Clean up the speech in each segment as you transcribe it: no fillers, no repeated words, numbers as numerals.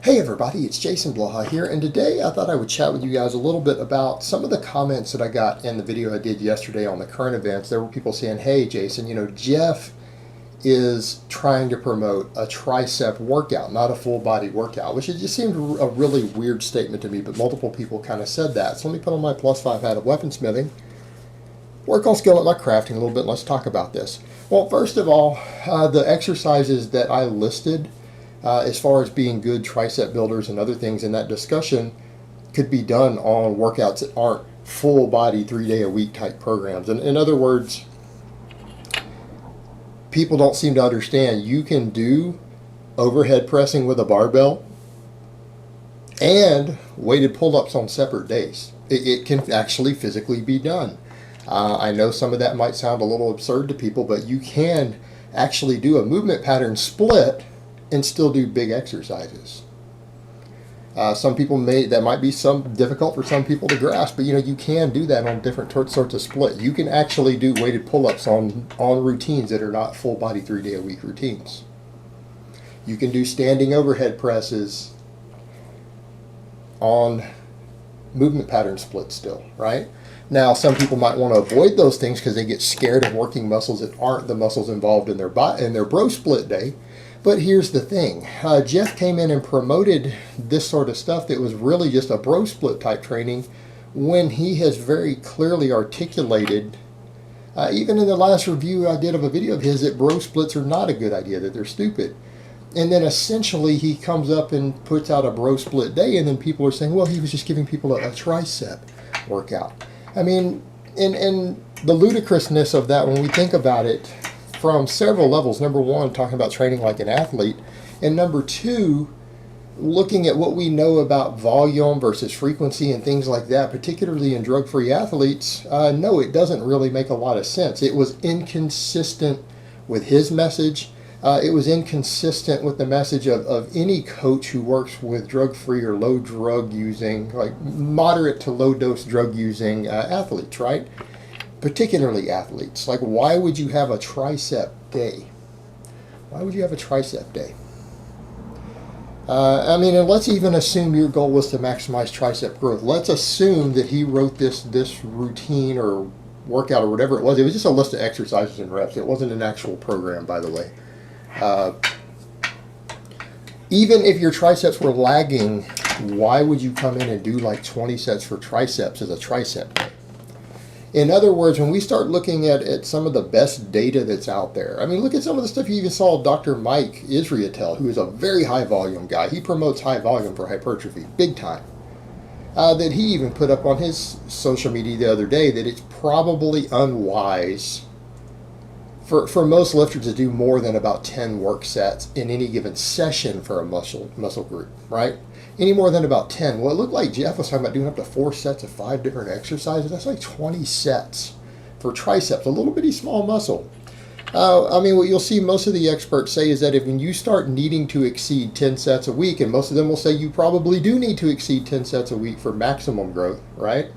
Hey everybody, it's Jason Blaha here, and today I thought I would chat with you guys a little bit about some of the comments that I got in the video I did yesterday on the current events. There were people saying, hey Jason, Jeff is trying to promote a tricep workout, not a full body workout, which it just seemed a really weird statement to me, but multiple people kind of said that. So let me put on my +5 hat of weaponsmithing, work on skill at my crafting a little bit, and let's talk about this. Well, first of all, the exercises that I listed as far as being good tricep builders and other things in that discussion could be done on workouts that aren't full body 3-day-a-week type programs. And in other words, people don't seem to understand you can do overhead pressing with a barbell and weighted pull-ups on separate days. It can actually physically be done. I know some of that might sound a little absurd to people, but you can actually do a movement pattern split and still do big exercises. Some people that might be some difficult for some people to grasp, but you can do that on different sorts of split. You can actually do weighted pull-ups on routines that are not full body 3-day-a-week routines. You can do standing overhead presses on movement pattern split still, right? Now, some people might want to avoid those things because they get scared of working muscles that aren't the muscles involved in their bro split day. But here's the thing. Jeff came in and promoted this sort of stuff that was really just a bro split type training when he has very clearly articulated, even in the last review I did of a video of his, that bro splits are not a good idea, that they're stupid. And then essentially he comes up and puts out a bro split day, and then people are saying, well, he was just giving people a tricep workout. I mean, and the ludicrousness of that when we think about it from several levels. Number one, talking about training like an athlete. And number two, looking at what we know about volume versus frequency and things like that, particularly in drug-free athletes, no, it doesn't really make a lot of sense. It was inconsistent with his message. It was inconsistent with the message of any coach who works with drug-free or low drug using, like moderate to low dose drug using athletes, right? Particularly athletes. Like, why would you have a tricep day? Why would you have a tricep day? I mean, and let's even assume your goal was to maximize tricep growth. Let's assume that he wrote this routine or workout or whatever it was. It was just a list of exercises and reps. It wasn't an actual program, by the way. Even if your triceps were lagging, why would you come in and do like 20 sets for triceps as a tricep day? In other words, when we start looking at some of the best data that's out there, I mean, look at some of the stuff you even saw Dr. Mike Israetel, who is a very high volume guy. He promotes high volume for hypertrophy, big time. That he even put up on his social media the other day that it's probably unwise for most lifters to do more than about 10 work sets in any given session for a muscle group, right? Any more than about 10. Well, it looked like Jeff was talking about doing up to 4 sets of 5 different exercises. That's like 20 sets for triceps, a little bitty small muscle. I mean, what you'll see most of the experts say is that if you start needing to exceed 10 sets a week, and most of them will say you probably do need to exceed 10 sets a week for maximum growth, right?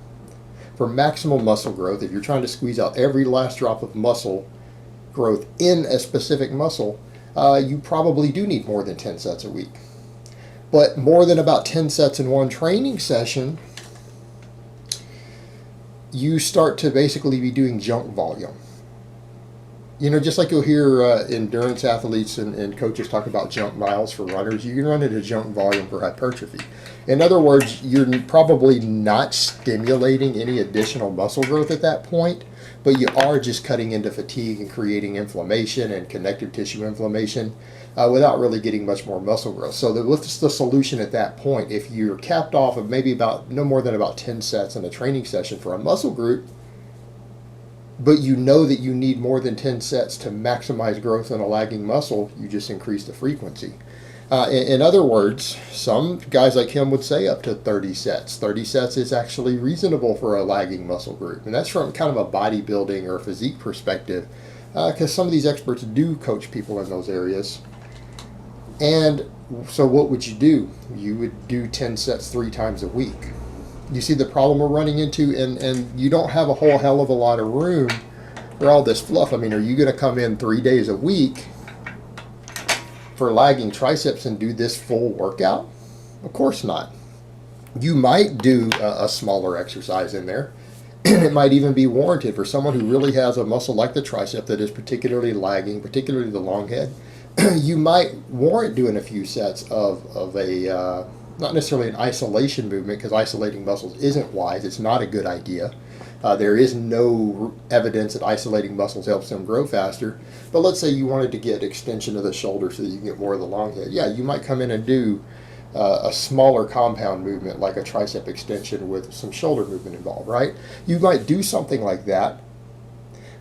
For maximum muscle growth, if you're trying to squeeze out every last drop of muscle growth in a specific muscle, you probably do need more than 10 sets a week. But more than about 10 sets in one training session, you start to basically be doing junk volume. Just like you'll hear endurance athletes and coaches talk about junk miles for runners, you can run into junk volume for hypertrophy. In other words, you're probably not stimulating any additional muscle growth at that point, but you are just cutting into fatigue and creating inflammation and connective tissue inflammation without really getting much more muscle growth. So what's the solution at that point? If you're capped off of maybe about no more than about 10 sets in a training session for a muscle group, but you know that you need more than 10 sets to maximize growth in a lagging muscle, you just increase the frequency. In other words, some guys like him would say up to 30 sets. 30 sets is actually reasonable for a lagging muscle group. And that's from kind of a bodybuilding or physique perspective, because some of these experts do coach people in those areas. And so what would you do? You would do 10 sets 3 times a week. You see the problem we're running into, and you don't have a whole hell of a lot of room for all this fluff. I mean, are you going to come in 3 days a week for lagging triceps and do this full workout? Of course not. You might do a smaller exercise in there, and it might even be warranted for someone who really has a muscle like the tricep that is particularly lagging, particularly the long head. You might warrant doing a few sets of a, not necessarily an isolation movement, because isolating muscles isn't wise. It's not a good idea. There is no evidence that isolating muscles helps them grow faster. But let's say you wanted to get extension of the shoulder so that you can get more of the long head. Yeah, you might come in and do a smaller compound movement like a tricep extension with some shoulder movement involved, right? You might do something like that,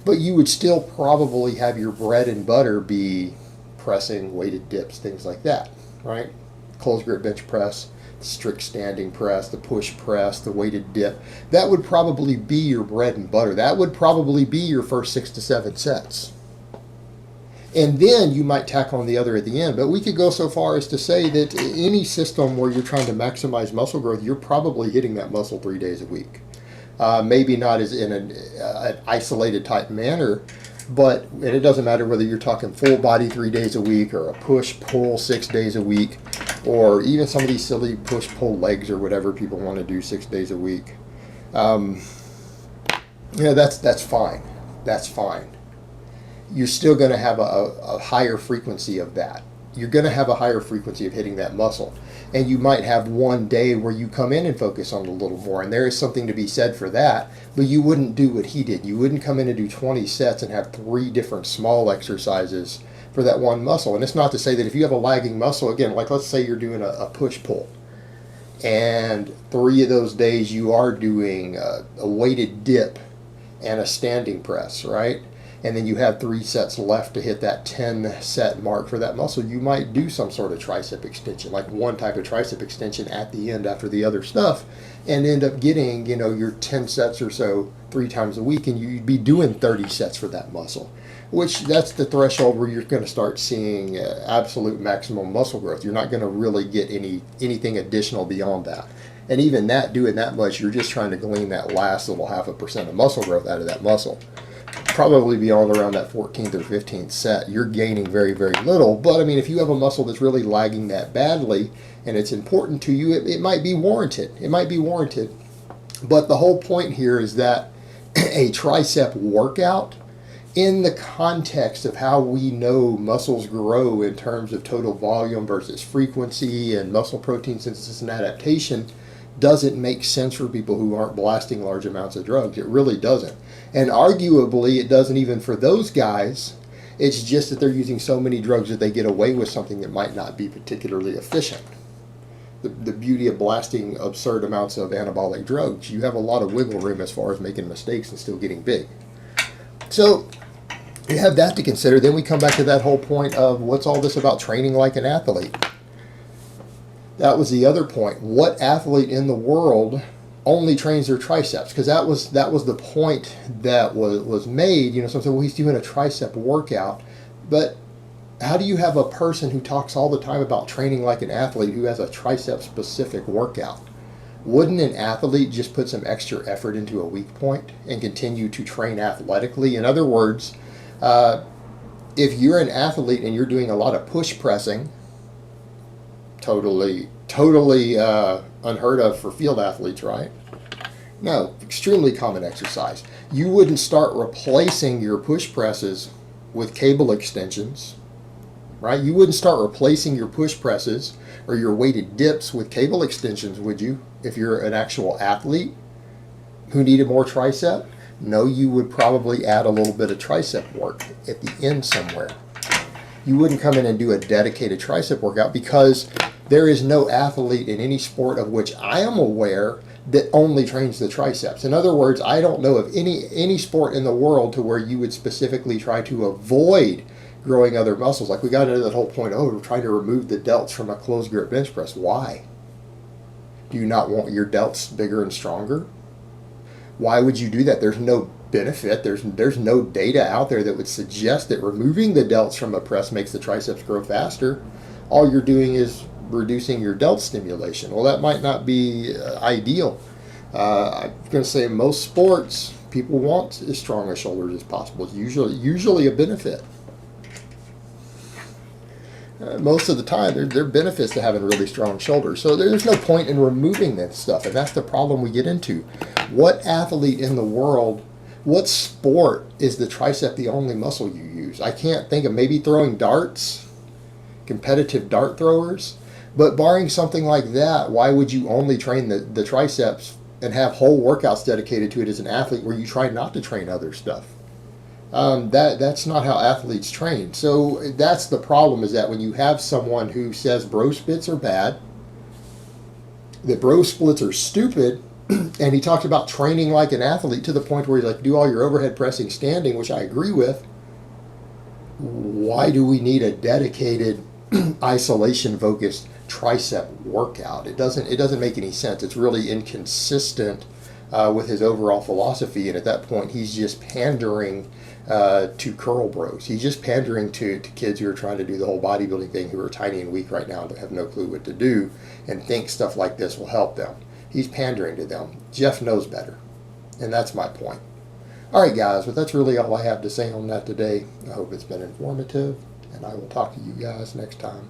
but you would still probably have your bread and butter be pressing, weighted dips, things like that, right? Closed grip bench press, strict standing press, the push press, the weighted dip. That would probably be your bread and butter. That would probably be your first 6 to 7 sets. And then you might tack on the other at the end. But we could go so far as to say that any system where you're trying to maximize muscle growth, you're probably hitting that muscle 3 days a week. Maybe not as in an isolated type manner, but and it doesn't matter whether you're talking full body 3 days a week or a push-pull 6 days a week, or even some of these silly push-pull legs or whatever people want to do 6 days a week. That's fine. That's fine. You're still going to have a higher frequency of that. You're going to have a higher frequency of hitting that muscle. And you might have one day where you come in and focus on it a little more. And there is something to be said for that. But you wouldn't do what he did. You wouldn't come in and do 20 sets and have 3 different small exercises for that one muscle. And it's not to say that if you have a lagging muscle, again, like let's say you're doing a push-pull. And 3 of those days you are doing a weighted dip and a standing press, right? And then you have 3 sets left to hit that 10 set mark for that muscle. You might do some sort of tricep extension, like one type of tricep extension at the end after the other stuff, and end up getting, your 10 sets or so 3 times a week, and you'd be doing 30 sets for that muscle, which that's the threshold where you're going to start seeing absolute maximum muscle growth. You're not going to really get anything additional beyond that. And even that, doing that much, you're just trying to glean that last little 0.5% of muscle growth out of that muscle. Probably beyond around that 14th or 15th set, you're gaining very, very little. But I mean, if you have a muscle that's really lagging that badly and it's important to you, it might be warranted. It might be warranted. But the whole point here is that a tricep workout, in the context of how we know muscles grow in terms of total volume versus frequency and muscle protein synthesis and adaptation, doesn't make sense for people who aren't blasting large amounts of drugs. It really doesn't. And arguably, it doesn't even for those guys. It's just that they're using so many drugs that they get away with something that might not be particularly efficient. The beauty of blasting absurd amounts of anabolic drugs, you have a lot of wiggle room as far as making mistakes and still getting big. So you have that to consider. Then we come back to that whole point of what's all this about training like an athlete? That was the other point. What athlete in the world only trains their triceps? Because that was the point that was made. Some say, well, he's doing a tricep workout. But how do you have a person who talks all the time about training like an athlete who has a tricep-specific workout? Wouldn't an athlete just put some extra effort into a weak point and continue to train athletically? In other words, if you're an athlete and you're doing a lot of push pressing, totally unheard of for field athletes, right? No, extremely common exercise. You wouldn't start replacing your push presses with cable extensions, right? You wouldn't start replacing your push presses or your weighted dips with cable extensions, would you? If you're an actual athlete who needed more tricep? No, you would probably add a little bit of tricep work at the end somewhere. You wouldn't come in and do a dedicated tricep workout because there is no athlete in any sport of which I am aware that only trains the triceps. In other words, I don't know of any sport in the world to where you would specifically try to avoid growing other muscles. Like we got into that whole point, we're trying to remove the delts from a closed grip bench press. Why? Do you not want your delts bigger and stronger? Why would you do that? There's no benefit. There's no data out there that would suggest that removing the delts from a press makes the triceps grow faster. All you're doing is reducing your delt stimulation. Well, that might not be ideal. I'm going to say in most sports, people want as strong a shoulders as possible. It's usually a benefit. most of the time, there are benefits to having really strong shoulders. So there's no point in removing that stuff, and that's the problem we get into. What athlete in the world, what sport is the tricep the only muscle you use? I can't think of, maybe throwing darts, competitive dart throwers, but barring something like that, why would you only train the triceps and have whole workouts dedicated to it as an athlete where you try not to train other stuff? That's not how athletes train. So that's the problem, is that when you have someone who says bro splits are bad, that bro splits are stupid, and he talked about training like an athlete to the point where he's like, do all your overhead pressing standing, which I agree with. Why do we need a dedicated isolation focused tricep workout? It doesn't make any sense. It's really inconsistent with his overall philosophy, and at that point he's just pandering to curl bros. He's just pandering to kids who are trying to do the whole bodybuilding thing, who are tiny and weak right now and have no clue what to do, and think stuff like this will help them. He's pandering to them. Jeff knows better, and that's my point. All right, guys, but that's really all I have to say on that today. I hope it's been informative, and I will talk to you guys next time.